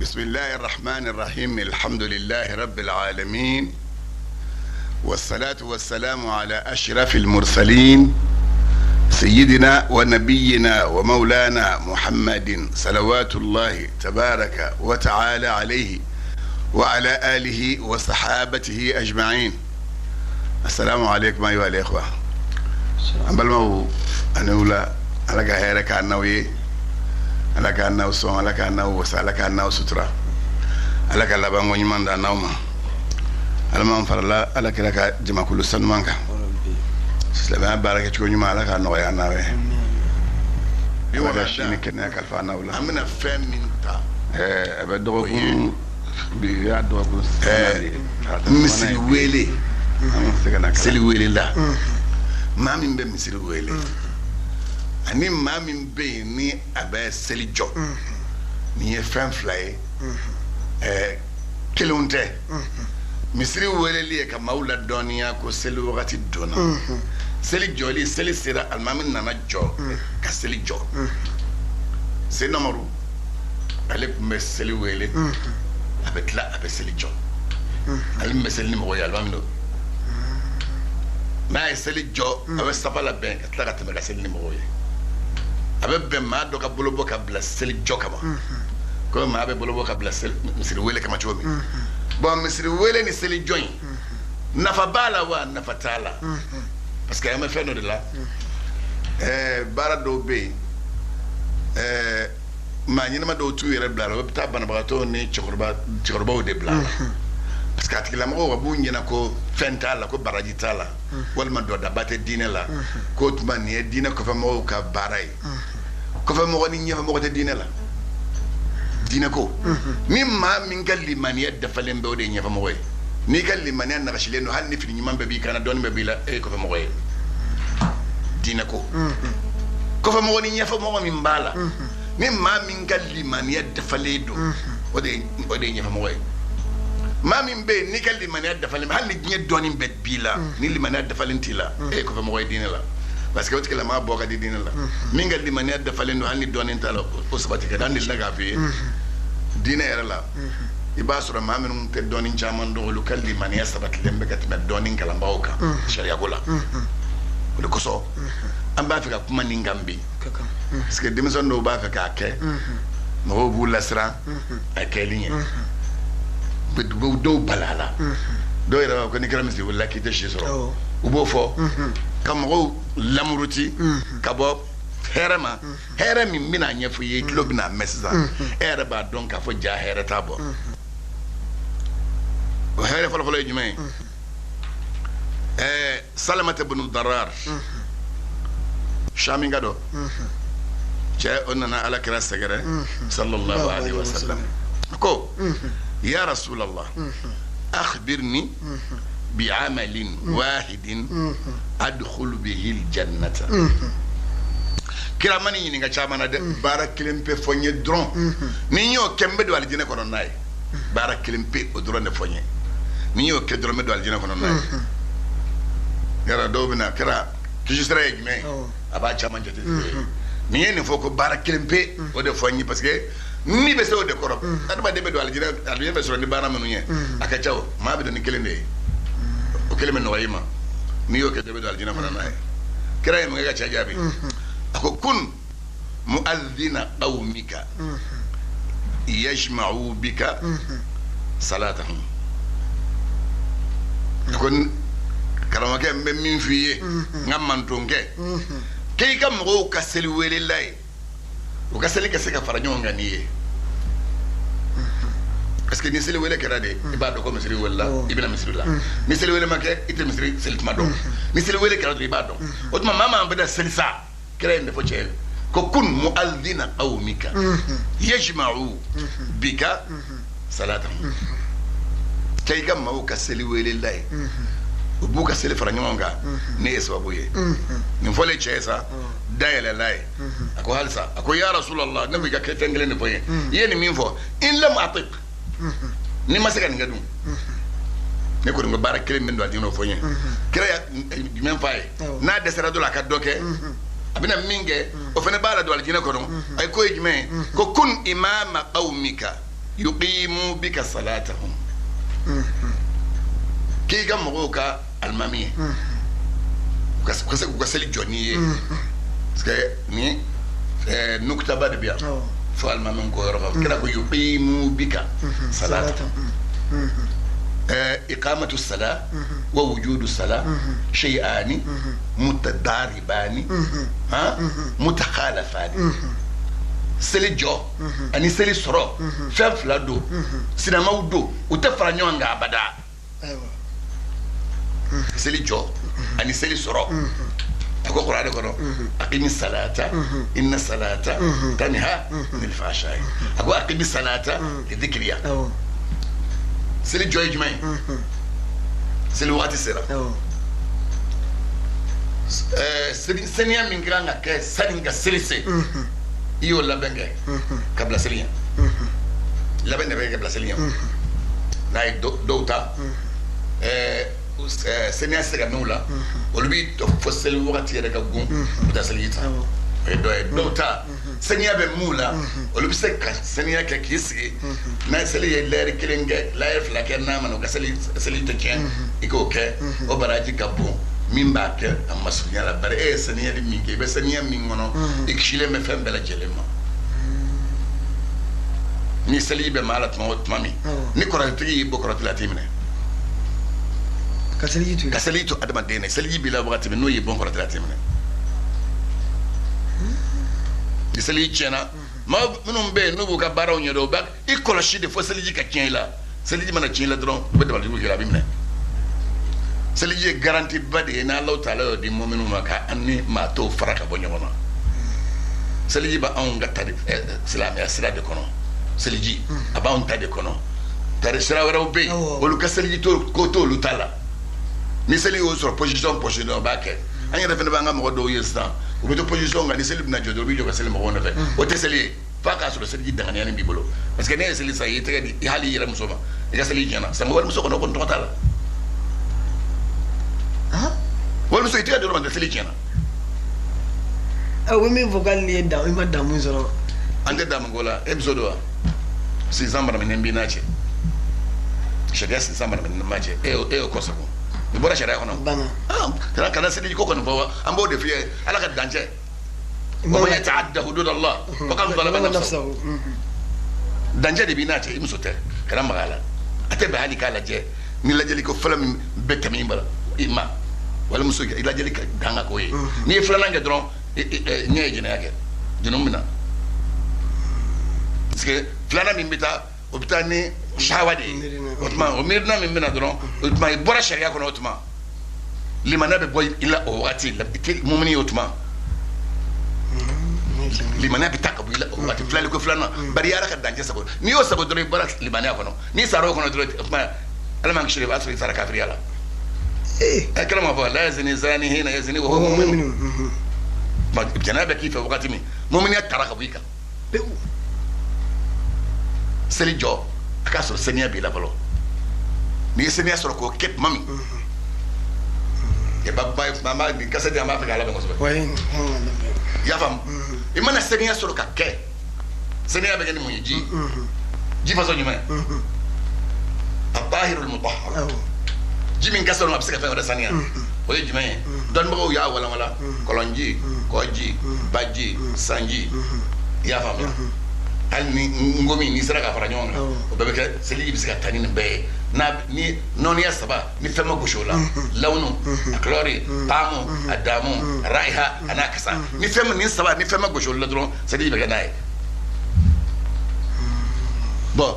بسم الله الرحمن الرحيم الحمد لله رب العالمين والصلاة والسلام على أشرف المرسلين سيدنا ونبينا ومولانا محمد صلوات الله تبارك وتعالى عليه وعلى آله وصحابته أجمعين. السلام عليكم أيها الإخوة. أمبالمو أنولا على كهيرة كأنوي على كأنو سون على كأنو وس على كأنو سترة على كلابان ونيمان دانوما على ما نفرلا على كلا جماعة كل سنة مانكا سلام بارك تكوني ما على كأنو يا ناوي يوم شيء كنا كالفانا ولا أمنا فهم منتا بدوكم بيادوكم مثل ويلي مثل ويلي لا ما من بمثل ويلي ani mami mbe ni abe selijo ni efan fly kilunte misri weleli ka maula donia ko selu wakati dona selijo li selisira almami nana jo ka selijo c'est nomaru ale me seli wele avec la abe selijo ale me seli mo ya almami no na selijo abe sapala ben ka ta ka seli mo ya abe ma do ka bolobo ka bla sel jokama ko ma abe bolobo ka bla sel misiri wele kama chomi bon misiri wele ni sel join nafa bala wa nafa tala parce que am fait no de là bara do be ma nyina ma do tu yere bla ro ta bana ba to ni chokorba o de bla parce que atikila mo wa bu nyina ko fentala ko baraji tala wal ma do da bate dine la ko tuma ni dine ko fa mo ka baray ko fa mo ni nyafa mo ko te dine la dine ko mi ma min galli man yadda falen be o de nyafa mo koy ni galli man na rashile no hal ni fi nyimam be bi kana don be bi la e ko fa mo koy dine ko ko fa mo ni nyafa mo min bala mi ma min galli man yadda faledo o de nyafa mo koy ma min be ni kalli man yadda falen hal ni nye doni bet bila ni li man yadda falen tila e ko fa mo koy dine la parce que wotke la ma boka di dine la min galli man yadda falen no hal ni doni tala o sabati ka dan laga fi dine era la ibasura ma min te doni chaman do lu kalli man yasabat lembe kat me doni kala mbawka sharia gola ko ko so am ba fi ka kuma ni ngambi parce que demison do ba fi ka ke mo bu lasra akelinya do balala do ira ko ni kramisi wala ki te shiso ubo fo kam go lamuruti kabo herami mina nyefu ye klobina message era ba donc afo ja hera tabo o hera folo jumay salamata ibn darar shaminga do che onana ala kira sagara sallallahu alaihi wasallam ko يا رسول الله أخبرني بعمل واحد أدخل به الجنة كرامني ينعا شامنا ده بارك كلم بي فني درون نيو كم بدو على الجنة كنا ناي بارك كلم بي ودرون فني نيو كدرون بدو على الجنة كنا ناي يا ردوبنا كرا تجسر يجمع أبا شامان جت نيو نفوق بارك كلم بي ودو فني بس كه ni be so de korop adama de be do aljira albiya be so ni bana menu nye aka chaw ma be do ni kelende o keleme no wayima ni yo ke de be do aljina fana nay kray mo ga chajabi ako kun muadhdhina qawmika yajma'u bika salatahum kon karama ke be min fiye ngam man tonke kay kam go kaseli wele lay o kaseli kase ka faranyo ngani parce que ni seli wele kera de ibado ko misri wala ibina misri la ni seli wele make ite misri selit mado ni seli wele kera de ibado o tuma mama ambeda selisa kera inde fo chel ko kun muadhdhina qawmika yajma'u bika salatahum kay gam ma o kaseli wele lay o buka seli faranyo nga ne sababu ye ni fole chesa dayala lay ako halsa ako ya rasulullah nabi ga ketengele ne foye yeni min fo in lam atiq ni masaka ni gadum ne ko ngba bara kele min do adino foye kere ya men fay na desera do la ka doke abina minge o fene bala do aljina ko non ay ko yime ko kun imama qaumika yuqimu bika salatahum ki ga mo ka almami ko seli joni parce que ni nukta bad biya fo almami ko yoro kala ko yuqimu bika salatahum إقامة الصلاة ووجود الصلاة شيئان متضاربان متخالفان سلي جو أني سلي سرو فلا دو سينما ودو وتفرع نيوان أبدا سلي جو أني سلي سرو أقول قرآن كنا أقيم الصلاة إن الصلاة تنهى عن الفحشاء أقول أقيم الصلاة لذكريا سلي جوي جماعي سلي وقت سيرا سنيا من غرانا كه سنيا سلسة يو لبنجة قبل سليا لبنجة بيجي قبل سليا ناي دوتا سنيا سيرا نولا ولبي تفصل وقت يرجع قوم بتسليتا دوتا سنيا بمولا ولبي سك سنيا كيسي na seli ye leri kilenge la yef la kenna manu gaseli seli tekien iko ke o baraji gabo mimba ke amasunya la bare e seniya di minge be seniya mingono ikshile me fembe la jelema ni seli be malat mawt mami ni korati bo korati la timne kaseli tu adama dene seli bi la wakati no yi bon korati la timne ni seli chena ma minnu bɛ n'u b'u ka baaraw ɲɛdɔn u b'a i kɔlɔsi de fo seliji ka tiɲɛ i la seliji mana tiɲɛ i la dɔrɔn u bɛ dabalijugu kɛ a bɛ minɛ seliji ye garanti ba de ye n'Ala Taala y'o di mɔminnu ma ka an ni maa tɔw fara ka bɔ ɲɔgɔn na seliji b'anw ka tari silamɛya sira de kɔnɔ seliji a b'anw ta de kɔnɔ tari sira wɛrɛw bɛ yen olu ka seliji ko t'olu ta la ni seli y'o sɔrɔ position o b'a kɛ an yɛrɛ fana b'an ka mɔgɔ dɔw ye sisan u bɛ to position kan ni seli bɛna jɔ dɔrɔn u bɛ jɔ ka seli mɔgɔw nɔfɛ o tɛ seli ye f'a k'a sɔrɔ seliji danganiya b'i bolo parce que ne ye seli sa i tɛgɛ di hali i yɛrɛ muso ma i ka seli tiɲɛna sango walimuso kɔnɔ ko n tɔgɔ t'a la walimuso i tɛgɛ di dɔrɔn tɛ seli tiɲɛna o bɛ min fɔ k'ale ye damu i ma damu sɔrɔ an tɛ damu ko la e muso don wa sinsan maraminɛ b'i n'a cɛ sariya sinsan maraminɛ ma cɛ e y'o kɔsɔn i bɔra sariya kɔnɔ kana seliji ko kɔni fɔ wa an b'o de f'i ye ala ka dancɛ ومن يتعدى حدود الله فقد ظلم نفسه dancɛ de b'i n'a cɛ i muso tɛ kana maga a la a tɛ bɛn hali k'a lajɛ ni lajɛli ko fɔlɔ min bɛ tɛmɛ i ma wala muso i lajɛli ka dan ka k'o ye n'i ye filanan kɛ dɔrɔn ɲɛ ye jɛnɛya kɛ jɛnɛw bɛ na parce que filanan min bɛ taa o bɛ taa ni sahawa de ye o tuma o miirina min bɛ na dɔrɔn o tuma i bɔra sariya kɔnɔ o tuma limaniya bɛ bɔ i la o wagati i tɛ mumini ye o tuma limaniya bɛ taa ka bɔ i la o wagati filali ko filanan bari i y'ala ka dancɛ sago n'i y'o sago dɔrɔn i bɔra limaniya kɔnɔ n'i sara o kɔnɔ dɔrɔn o tuma ala man kisi i b'a sɔrɔ i sara kafiriya la kɛlɛ ma fɔ la yazni zani hina yazni wa huwa mu'min jɛnɛya bɛ k'i fɛ wagati min muminiya taara ka bɔ i kan seli jɔ a k'a sɔrɔ saniya b'i la fɔlɔ n'i ye saniya sɔrɔ k'o kɛ tuma min mama nin kasɛti an b'a fɛ k'a labɛn kosɛbɛ i y'a faamu i mana saniya sɔrɔ ka kɛ saniya bɛ kɛ ni mun ye ji fasɔn jumɛn at-tahirul mutahhar ji min ka sɔrɔ a bɛ se ka fɛn wɛrɛ saniya o ye jumɛn ye dɔnnibagaw y'a walawala kɔlɔnji kɔji baji sanji i y'a faamuya hali ni ngomi n'i sera ka fara ɲɔgɔn kan o bɛɛ bɛ kɛ seliji bɛ se ka taa ni nin bɛɛ ye ni nɔniya saba ni fɛn ma gosi o la lawunu a kulɔri taamu a daamu a raiha a n'a kasa ni saba ni fɛn ma gosi o la dɔrɔn seliji bɛ kɛ n'a ye bɔn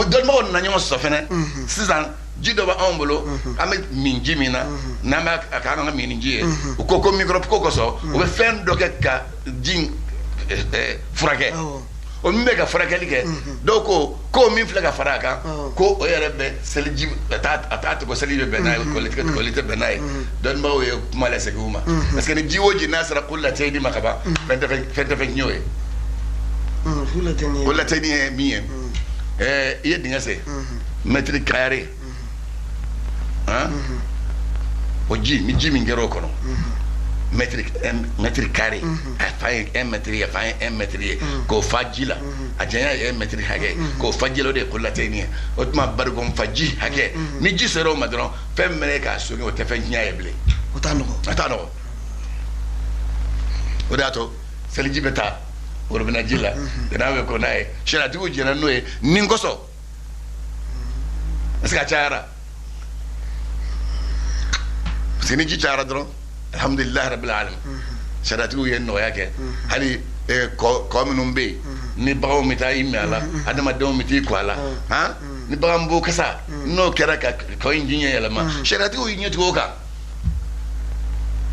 dɔnnibagaw nana ɲɔgɔn sɔrɔ fɛnɛ sisan ji dɔ b'anw bolo an bɛ min ji min na n'an b'a k'an ka min ni ji ye u ko microbe ko kosɔn u bɛ fɛn dɔ kɛ ka ji furakɛ o min bɛ ka furakɛli kɛ dɔw ko min filɛ ka fara a kan ko o yɛrɛ bɛ seliji a t'a to ko seliji bɛ bɛn n'a ye kɔli tɛ bɛn n'a ye dɔnnibagaw ye kuma lasegin u ma parce que ni ji o ji n'a sera ko latɛɲini ma ka ban fɛn tɛ fɛn tiɲɛ o ye o latɛɲini ye min ye i ye dingɛ sen mɛtiri kayare o ji ni ji min kɛra o kɔnɔ mètre carré a fa 1 mètre ya fa 1 mètre ko faji la a janya 1 mètre hage ko faji lo de ko lateni o tuma bargo faji hage ni ji sero madron fem mere ka so o te fe nya yeble atano o dato seliji beta o rubina jila na we ko nae shira tu jina noe ningoso ska chara sini ji chara dron alhamdulillah rabbil alamin shadatu yen no yake hali ko minum be ni bawo mita imala adama do miti kwala ha ni bambo kasa no kera ka ko injinya yala ma shadatu yin to ka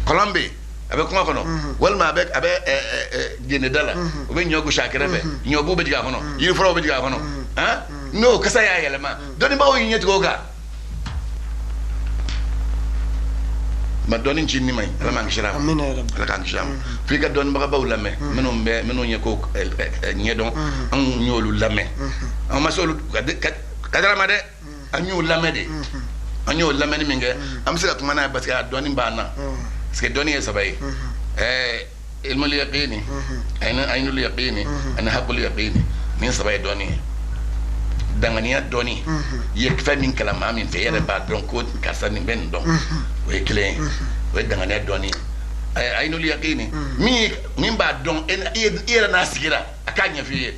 kolombe abe kuma kono walma abe gene dala o be nyogo shakere be nyobu be diga kono yiri foro be diga kono ha no kasa ya yala ma do ni bawo yin to ka ma donin ci ni may ala ma ngi shiram amina ya rabbi ala kan shiram fi ka don ba baw lame menon be menon yeko nyedon an nyolu lame an masolu kadara ma de an nyolu lame de an nyolu lame ni minge am sika kuma na parce que donin ba na parce que donin sabay ilmu yaqini aynul yaqini ana haqqul yaqini min sabay donin dangania doni yekfa min kala mamin fe yere ba donc ko kasani ben donc we clé we dangania doni ay no yaqini min ba donc en ira na sigira akanya fi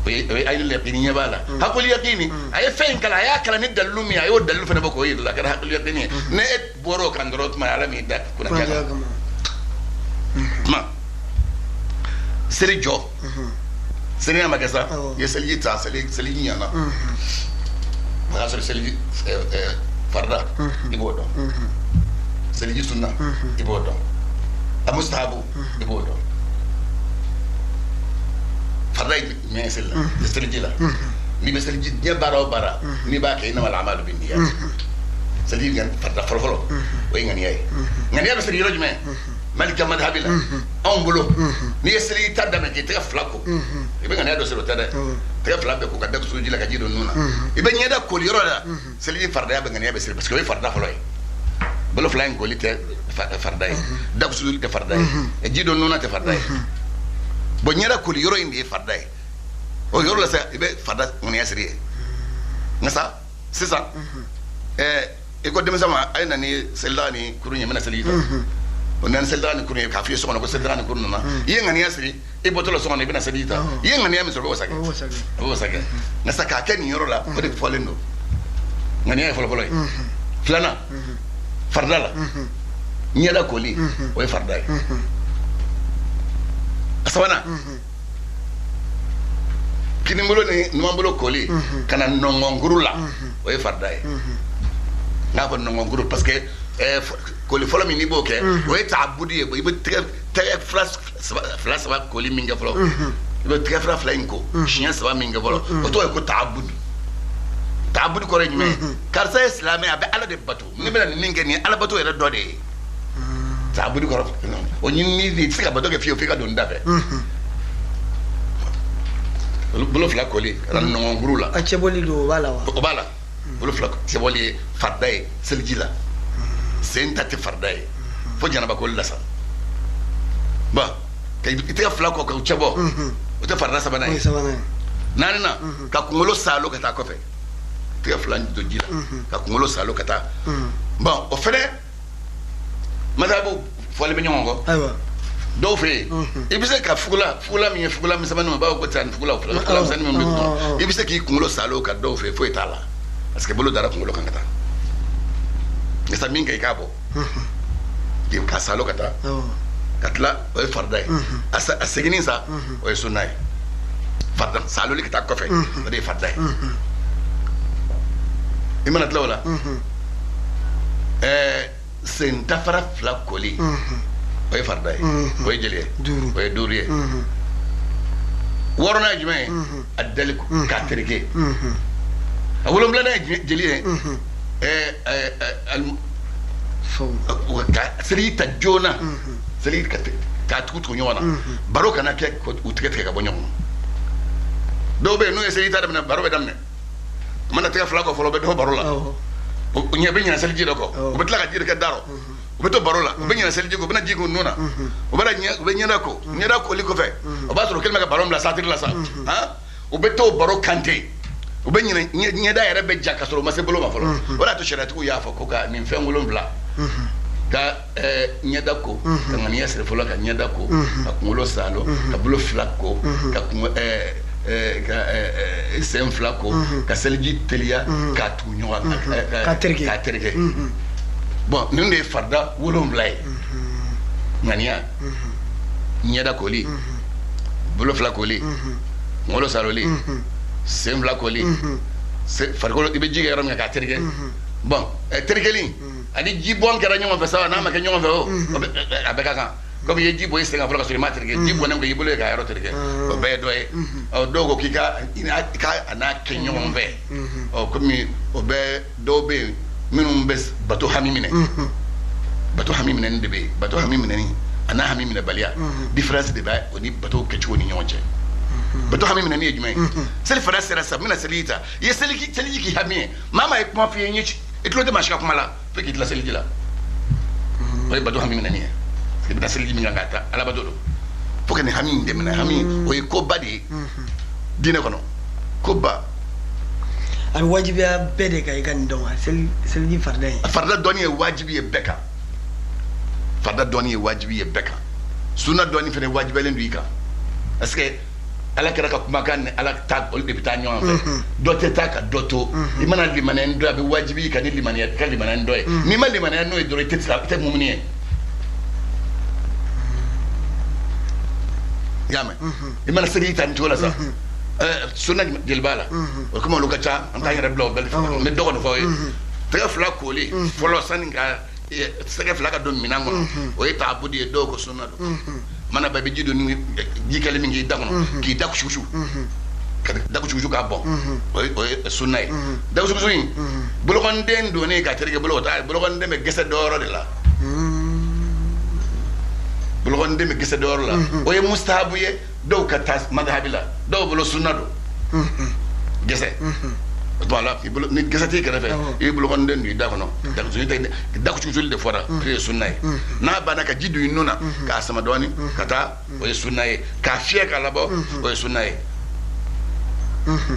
we ay no yaqini nyabala hakul yaqini ay fe kala ya kala ni dalumi ay o dalu fa bako yi la kala hakul yaqini ne et boro kan dorot ma ala mi da kuna kala ma serijo Seni magasa ye seli ta seli nyana ma seli farda ibodo seli sunna ibodo amustahabu ibodo farda me seli jila ni be seli nya bara ni ba kay na wal amal bin niyat seli gan farda folo way ngani ay ngani ya seli rojme malika madhabila ambulo ni seli tadame ke te flako ibe ngani ado selo tada te flako ko kadda suji la kajido nuna ibe nyeda ko liro da seli farda ya be ngani ya be seli parce que we farda folo bolo flying ko lite farda da suji te farda e jido nuna te farda bo nyeda ko liro indi farda o yoro la sa ibe farda ngani ya seli ngasa c'est ça e ko dem sama ay nani selani kurunya mena seli onan seldani kunu ka fi sokona ko seldani kunu na yenga ni asri e botolo sokona ibina sedita yenga ni ami so ko sake na saka ken yoro la ko de folendo ngani ay folo flana fardala nyada koli way fardai asawana kini mbolo ni nwambolo koli kana nongongurula way fardai na ko nongonguru parce que koli folo mi ni boke o eta abudi e ibe tre flas ba koli minga folo ibe tre flainko chien sa ba minga folo o to ko ta'abbud ko reñme karsa islamé abe ala de batu ni bela ni ngeni ala batu era dode ta'abbud ko o ni sika batu ke fi ka don dabe bolo fla koli ran no ngurula a cheboli do bala bolo fla cheboli fardai seljila senta te fardai fo jana ba ko lasa ba kay ite fla ko ko chebo o te farda sabana nana ka kungolo salo ka ta ko fe te fla do jila ka kungolo salo ka ta bon o fere madabo fo le nyongo aywa do fe ibise ka fugula mi sabana ba ko tan fugula san mi mbi ibise ki kungolo salo ka do fe fo etala parce que bolo dara kungolo kan kata esa minga ikabo di ka salo kata katla o fardai asa asegini sa o sunai farda salo li kata ko fe o de fardai imana tlawla senta fara fla koli o fardai o jeli o duriye worona jime adal ka terike awolom la jeli seli ta jona seli ka tutu nyona baro kana ke utikete ka bonyo do be no seli ta damna baro be damne mana te fla ko folo be do baro la o nyebe nya seli jido ko o betla ka jide ka daro o beto barola o benya seliji ko bena jigo nona o bana o benya ko nyada ko liko fe o ba soro kelma ka barom la satir la sa ha o beto baro kante o benya nyada yare be jaka soro ma se bolo ma folo wala to sheratu ko ya fa ko ka ni fengolo bla ka nyada ko ka ngani yasre folo ka nyada ko ka ngolo salo ka bolo flako ka sem flako ka selji telia ka tunyo ka terke bon nunde farda wolom blay ngania nyada ko li bolo flako li ngolo salo li sem flako li se farko ibe jige yaram ka terke bon terke li ani jibon kera nyoma fesa na ma ke nyoma fe o abeka kan comme ye jibo ese nga floka sur matrike jibo na ngi bolo ka yaro terke o be do e o dogo kika ina ka ana ke nyoma fe o comme o be do be minum bes bato hamimine ndebe bato hamimine ni ana hamimine balia difference de ba oni bato ke choni nyonje bato hamimine ni ejumai sel fara sera sa mina selita ye seliki ki hamie mama e kuma fi nyichi etlo de mashika kuma la fe ki la seliji la o bato hamimine ni ke da seliji mi ngata ala bato do foke ni hamine de mina hamine o ko badi dine kono ko ba al wajibi ya bede ka ikan don selji farda doni e wajibi e beka farda doni e wajibi e beka sunna doni fene wajibi len duika est-ce que ala kera ka kuma kan ala tag ol be bitanyo en fait dote taka doto imana limanen do be wajibi kan limanen kan limanen do ni ma limanen no e do te mumni yame imana seri tan tola sa sunna jelbala o kuma lokacha anta yare blo bel me dogo no foy te fla ko li folo saninga sege fla ka do minango o eta abudi do ko sunna do mana baby jido ni jikale mi ngi dagono ki daku shushu ka daku shushu ka bon o sunna daku shushu ni bulo kon den do ne ka terge bulo ta bulo kon de me gese doro de la bulo kon de me gese doro la o ye mustahabu ye do ka tas madhabila do bulo sunna do gese voilà ni gese ti ka fe e bulo kon den ni dagono daku shushu te daku shushu de fora pre sunna na bana ka jidu nuna ka asama doni kata o ye sunna ka fie ka labo o ye sunna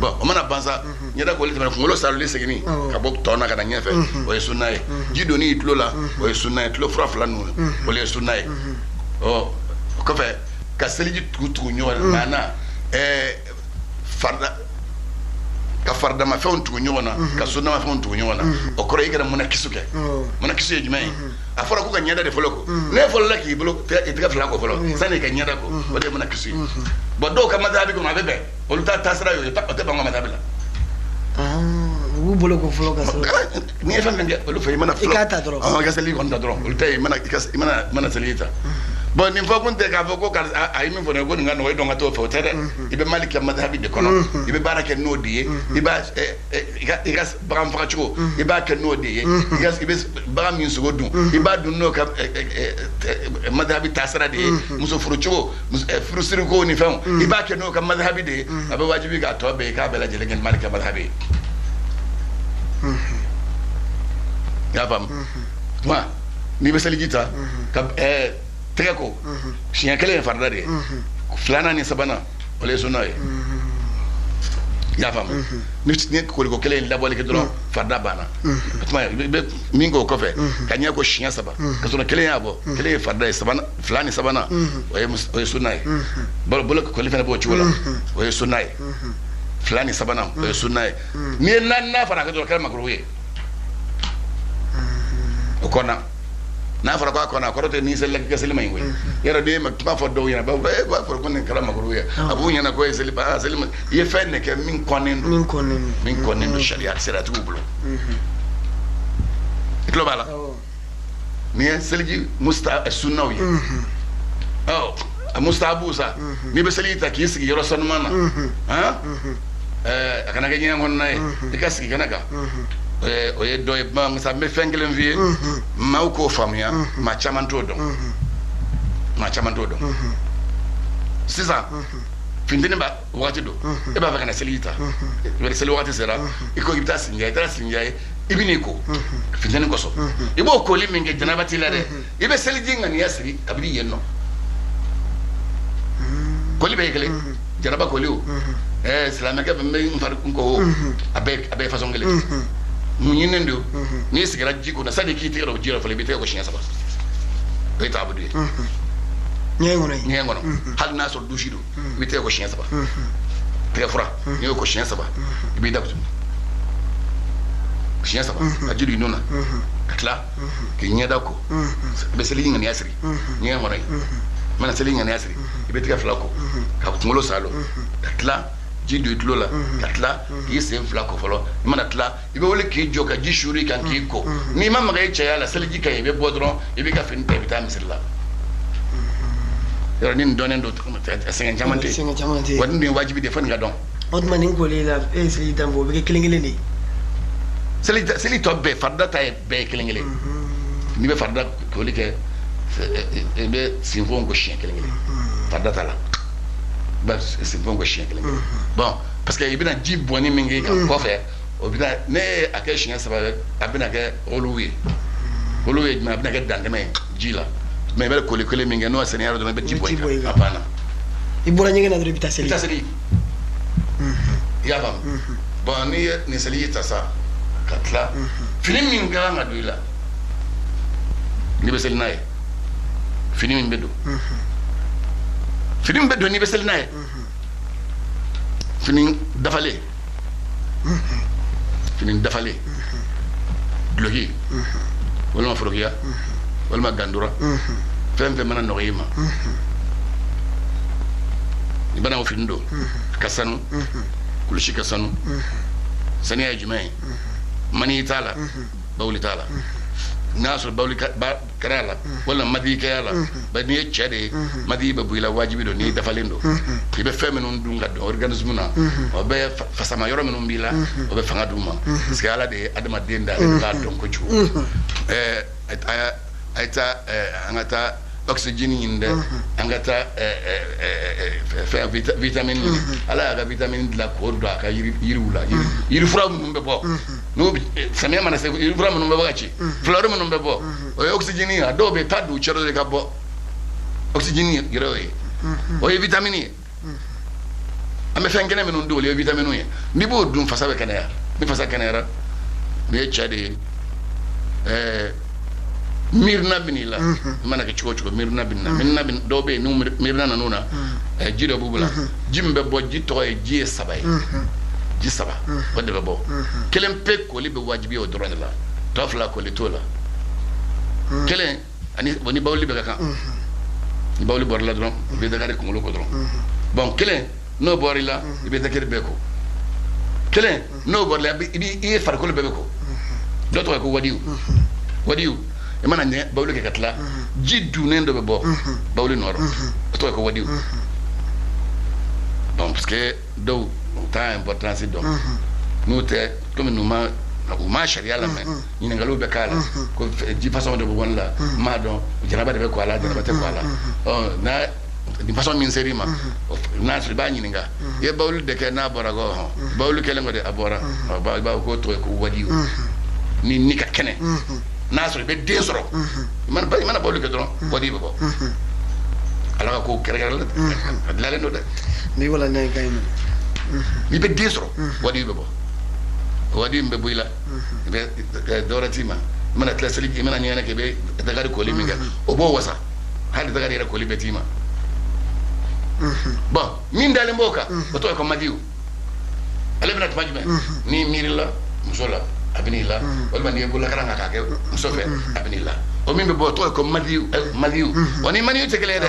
bon o mana banza nyada ko litema ngolo saluli segini ka bok tona ka nyefe o ye sunna jidu ni itlo la o ye sunna itlo fra fla nu o ye sunna o ko fe ka seliji tutu nyora mana farda ka farda ma fon tu nyona ka sunna ma fon tu nyona o koro igara mona kisuke mona kisuye jumai afora ko ka nyada de foloko ne folo la ki bolo te ka fla ko folo sani ka nyada ko o de mona kisuye bo do ka madhabi ko ma bebe o luta tasra yo te bango madhabi la u bolo ko folo ka so ni fa ngi o lu fe mana folo ikata dro ka seli ko nda dro o luta mana selita bon ni fo kunte ka fo ko ka ay min fo ne go ngano e do ngato fo tere ibe maliki madhabi de kono ibe barake no diye iba igas bram frachko iba ke no diye igas ibe bram min sugo dun iba dun no ka madhabi tasra de muso fruchko frusiri ko ni fam iba ke no ka madhabi de abe wajibi ka to be ka bela jele gen maliki madhabi ya fam ma ni be salijita ka teko shinya kele farda de flana ni sabana ole sunna ya fam ni ko kele la bole ke dro farda bana atma be mingo ko fe kanya ko shinya saba ka sunna kele ya bo kele farda sabana flani sabana o sunna bolo ko le fena bo chula o sunna flani sabana o sunna ni na fara ka dro kala makruye o kona na fara ko na ko to ni sel ka sel may ngoy yara de ma ba fo do yana ba fo ko ne kala makru ya abu yana ko sel ba sel ye fenne ke min konen do sharia sera tu bulo globala ni selji musta sunna wi mustahabu sa ni be selita ki sigi yoro son mana ha akana ke nyen ngon nay ikasigi kanaka oye do e ma sa me fengelen vie ma ko famia ma chamanto don sisa findini ba wakati do e ba vakana selita be sel wakati sera iko gibta sinja ibini ko fitani ko so ibo ko li minge janaba tilare ibe seli jinga ni yasri abdi yenno ko li be gele janaba ko li o islamaka be me far ko abe façon gele mu nyinendo ni sigara jiko na sadiki tiro jira fele be te ko shinya saba be ta abdi nyengono hal na so dushido be te ko shinya saba te fura ni ko shinya saba be dabtu shinya saba ajiri nona katla ke nyada ko be seli ngani asri nyengono mana seli ngani asri be te ka flako ka ngolo salo katla jido itlola katla yese flako folo mana tla ibe wole ki joka jishuri kan ki ko ni mama ga yaya la seli jika ibe bodron ibe ka fin te bitam sirla yoro ni donen do senga jamante wadin ni wajibi de fan ga don odman ni ko lela seli dambo be kelengele ni seli tobbe farda tay be kelengele ni be farda ko like be sinfon ko chien kelengele farda tala ba sinfon ko chien kelengele bon parce que ibina jib boni mingi ko fe obina ne ake chien saba abina ke oluwe ma abina ke dandeme jila mais be ko le mingi no senior do be jib boni apana ibura nyenge na repita seli ya bam bon ni seli tasa katla film minga ngadula ni be seli nae film bedo ni be seli nae film dafale blogi wala ma frogia wala ma gandura fem mana noyima ni bana o film do kasanu kulshi kasanu sani ay jumay mani tala bawli tala nasul bawli karala wala madi kayala ba ni chede madi babu ila wajibi do ni dafalendo ibe femenun dunga do organisme na o be fasama yoro menun bila o be fanga duma parce ala de adama denda la don ko ju aita angata oxygen inde angata vitamin ala ga vitamin la ko do aka yiri fura mun be bo no samia mana se yiri fura mun be bo gachi flore mun be bo o oxygen ya do be tadu chero de ka bo oxygen yiro o vitamin ame fengene men ndo le vitamin ye ni bo dum fasa be kana ya ni fasa kana ra be chade mirna binila mana ke chiko mirna bin dobe no mirna nanuna jiro bubula jimbe bo jito e ji sabay ji saba wande be bo kelen pe ko libe wajibi o drone la tofla ko litola kelen ani boni bawli be kan ni bawli bor la dron be daga ko ngolo ko dron bon kelen no borila be daga be ko kelen no bor la bi far ko be ko doto ko wadiu mana ne bawle ke katla jiddu nendo be bo bawle noro to ko wadi bon parce que do ta importance do nous te comme nous ma sharia la mais ni ngalo be kala ko di façon de bon la ma don jaraba de be ko ala jaraba te ko ala na di façon min serima na su ba ni nga ye bawle de ke na borago bawle ke lengo de abora ba ko to ko wadi ni ka kene nasro be desoro man bawlu ke don wadi be bo ala ko kere la le no de ni wala nay kay ni be desoro wadi be bo wadi be buila be doratima man atlasali man nyana ke be daga ko liminga o bo wasa hadi daga re ko libetima bon min dale mboka o to ko madiu ale bna tmajme ni mirila musola abinila wala ni bulla karanga ka ke sofe abinila o min be bo to ko madiu oni maniu te kele de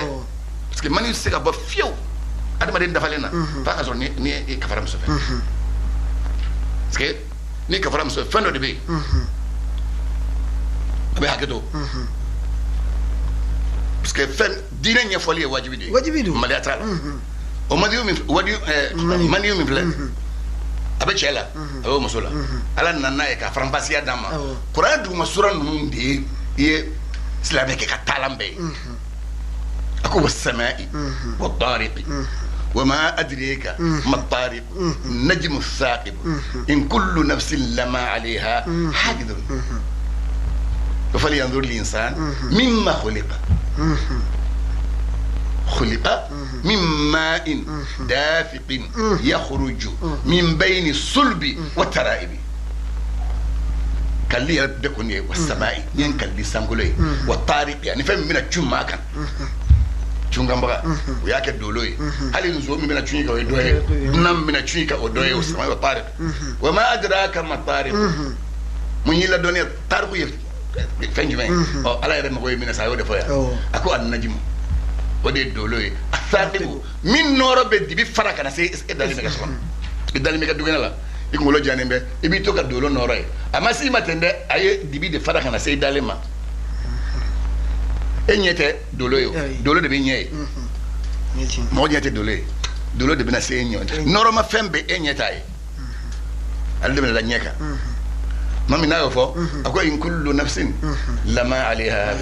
parce que maniu se ka ba fiu adama den dafalena fa ka so ni ka faram sofe parce que ni ka faram sofe fando de be be haketo parce que fen dina nya foli wajibi du maliata o madiu mi wadiu maniu mi fle abe chela abe musola ala nana e ka frampasia dama qur'an du masura num de ye islamique ka talambe ako wasama'i wa tariqi وما أدريك ما الطارق النجم الثاقب إن كل نفس لما عليها حافظ فلينظر الإنسان مما خلق من ماء دافق يخرج من بين الصلب والترائب كاللي يبدكني والسماء ينكاللي سانغولي والطارق يعني فهم من الجمعة كان جمعة وياك الدولوي هل نزوم من الجمعة ودوي نم من الجمعة ودوي والسماء والطارق وما أدراك ما الطارق من يلا دنيا الطارق فين جمعة على يرى مقوي من الساعة ودفاع أكو النجم ودي الدولوي الثاقب من نور بدي بفرق أنا سي إدالي مكسران إدالي مكدوغنا لا يقول له جانب يبي توك الدولو نوراي أما سي ما تند أيه دبي دفرق أنا سي إدالي ما إنيته دولويو دولو دبي نيجي ما هو نيته دولو دبي نسي إنيو نورو ما فهم بإنيته اللي من النيكا ما من نعرفه أقول إن كل نفس لما عليها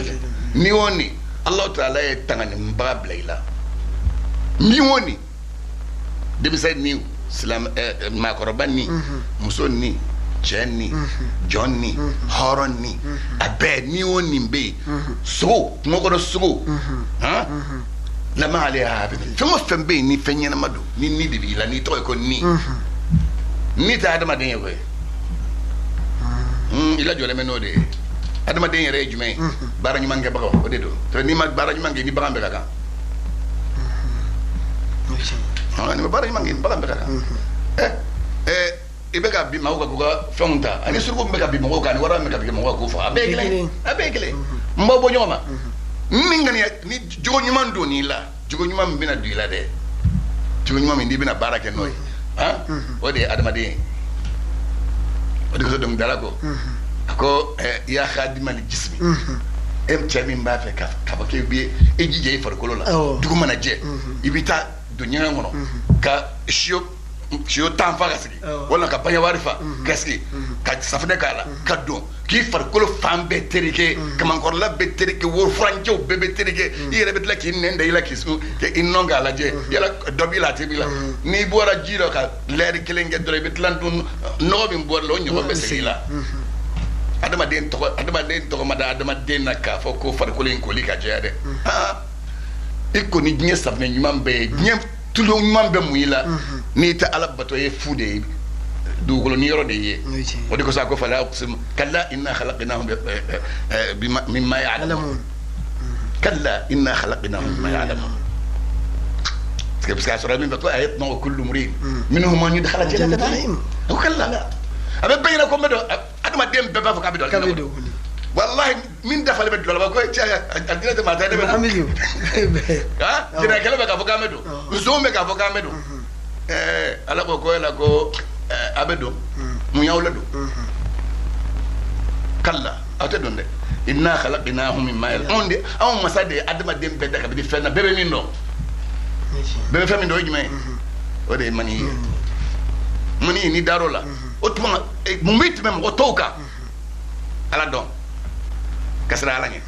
نيوني الله تعالى يتعني مباب ليلا نيوني دبي سيد نيو سلام ما قرباني مسوني جاني جوني هاروني أبد نيوني بي سو مقولة سو ها لما عليها فما فهم بي ني فنينا مدو ني دبي لا ني توي كون ني تعد ما دنيا كوي إلا جوله منو ده هذا ما دنيا رأي جمعي باراني مانجا بقى ودي دو ترى ما باراني مانجا ني بقى بقى أنا ما باراني مانجا بقى بقى إبقى بيماوكا كوكا فهمتا أنا سرقوا بقى بيماوكا أنا ورا بقى بيماوكا كوفا أبيكلي ما بونيوما مين ني جوني مان دوني لا جوني مان بينا دويلا ده جوني مان بينا بارك نوي ها ودي هذا ما دي ودي كذا دم دلako ako ya khadima li jismi em chami mbafe ka ke bi ejije farkolo la dugu mana je ibita dunya ngono ka shio tanfa gasigi wala ka panya warifa gasigi ka safne kala ka do ki farkolo fambe terike kaman kor la be terike wo franjo be terike ire bet la ki nende ila kisu ke inonga la je yala dobila tebila ni bora jiro ka leri kelenge dore bet landun no bi bor lo nyoba be segila adama den to mada adama den naka foko farkolo en ko lika jade ha ikko ni nye safne nyumambe nye tulo nyumambe muila ni ta alabato ye fude dugolo ni yoro de ye wadi ko sa ko fala aqsim kalla inna khalaqnahum mimma ya'lamun kalla inna khalaqnahum mimma ya'lamun parce que sura min ba ko ayat no kullu murid minhum man yadkhala jannata o kalla abe bayna ko medo adama dem be ba fa kabido والله من دخل بدو لا بقول أدينا ما تاني بدو أميليو ها جنا كلام بقى فوق أمدو زوم بقى فوق أمدو على بقول لا كو أبدو مياولدو كلا أتدون ده إننا خلقناهم من ماء عندي أو مسادة أدم دم بدك بدي فينا بيبي منو بيبي فينا منو يجمع وده مني ni darola otuma mumit mem otoka ala don kasra ala nge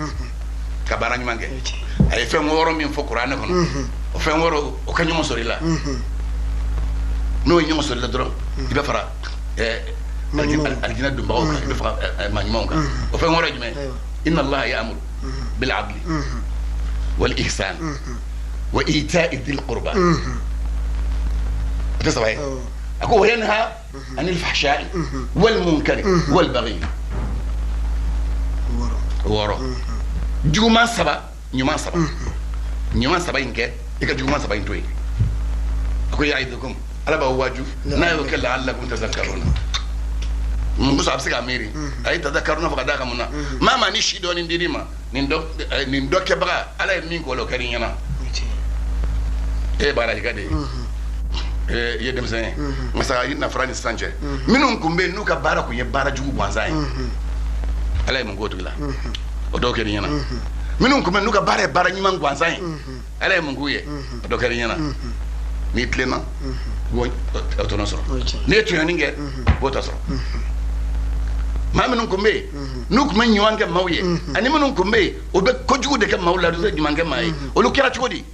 kabara nyumange ay fe ngoro min fo qur'an ko o fe ngoro o kanyo sori la no nyimo sori la dro ibe fara aljina dum bawo ibe fara ma nyumanka o fe ngoro jume inna allah ya'muru bil 'adli wal ihsan wa ita'i dhil qurba تصبح أقول ينهى عن الفحشاء والمنكر والبغي ورا جومان سبا نيومان سبا إنك إذا جومان سبا إنتوي أقول يعيدكم على بواجو لا يوكل لعلكم تذكرون مبص عبسك عميري أي تذكرون فقداك منا ما ما نشي دون نديري ما نندوك كبرا على يمينك ولو كرينا إيه بارا كده yedem sen masa yina frani sanje minun kumbe nuka bara ku ye bara jugu gwanzai alay mun gotu la o do keri yana minun kumbe nuka bara nyima gwanzai alay mun guye o do keri yana ni tlena go autono so ne tu yaninge bota so ma minun kumbe nuk man nyange mawye ani minun kumbe o be ko jugu de ke mawla do nyange mai o lu kira chodi